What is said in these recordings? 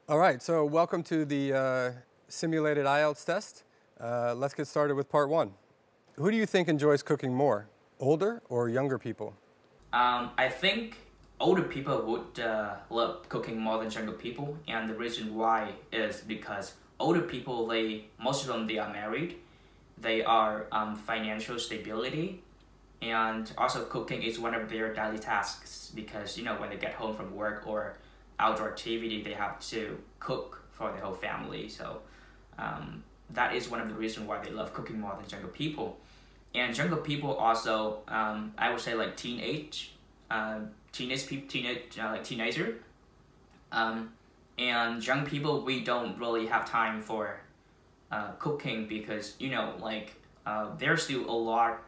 All right, so welcome to the simulated IELTS test. Let's get started with part one. Who do you think enjoys cooking more, older or younger people? I think older people would love cooking more than younger people, and the reason why is because older people, most of them, they are married, they are financial stability, and also cooking is one of their daily tasks because when they get home from work or outdoor activity, they have to cook for the whole family. So that is one of the reasons why they love cooking more than younger people. And younger people also, I would say like teenager. And young people, we don't really have time for cooking because there's still a lot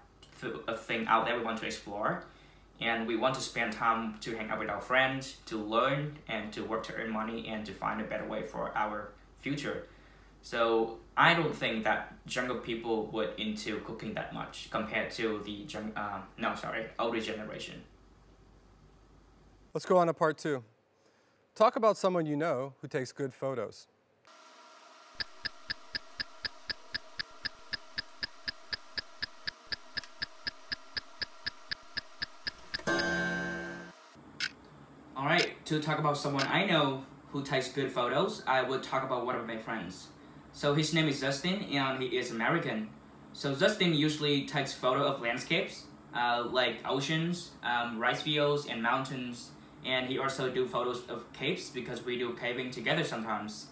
of things out there we want to explore, and we want to spend time to hang out with our friends, to learn, and to work to earn money, and to find a better way for our future. So I don't think that younger people would into cooking that much compared to the older generation. Let's go on to part two. Talk about someone you know who takes good photos. Alright, to talk about someone I know who takes good photos, I would talk about one of my friends. So his name is Justin, and he is American. So Justin usually takes photos of landscapes, like oceans, rice fields, and mountains. And he also do photos of caves because we do caving together sometimes.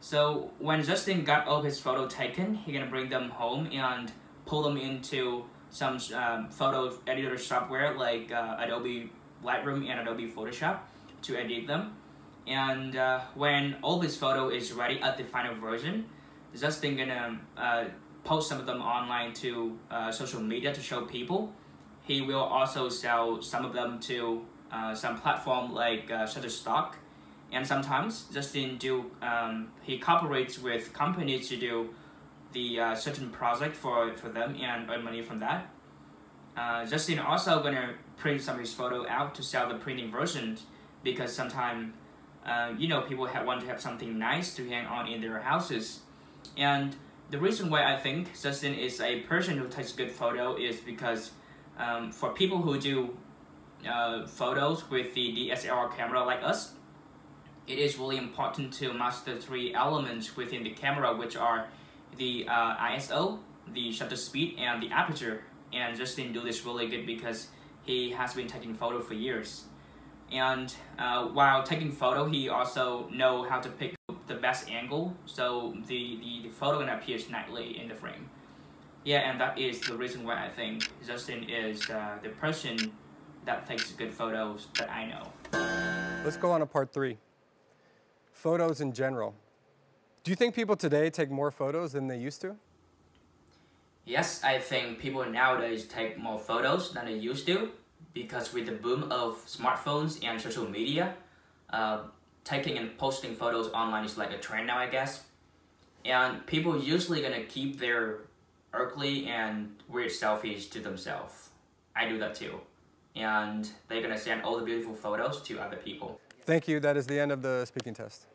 So when Justin got all his photos taken, he's gonna bring them home and pull them into some photo editor software like Adobe Lightroom and Adobe Photoshop to edit them. And when all this photo is ready at the final version, Justin gonna post some of them online to social media to show people. He will also sell some of them to some platform like Shutterstock, and sometimes Justin he cooperates with companies to do the certain project for them and earn money from that. Justin also gonna print some of his photo out to sell the printing versions because sometimes people want to have something nice to hang on in their houses. And the reason why I think Justin is a person who takes good photo is because for people who do photos with the DSLR camera like us, it is really important to master three elements within the camera, which are the ISO, the shutter speed, and the aperture. And Justin do this really good because he has been taking photo for years. And while taking photo, he also know how to pick up the best angle, so the photo gonna appear nicely in the frame. Yeah, and that is the reason why I think Justin is the person that takes good photos that I know. Let's go on to part three. Photos in general. Do you think people today take more photos than they used to? Yes, I think people nowadays take more photos than they used to because with the boom of smartphones and social media, taking and posting photos online is like a trend now, I guess. And people usually gonna keep their ugly and weird selfies to themselves. I do that too. And they're gonna send all the beautiful photos to other people. Thank you. That is the end of the speaking test.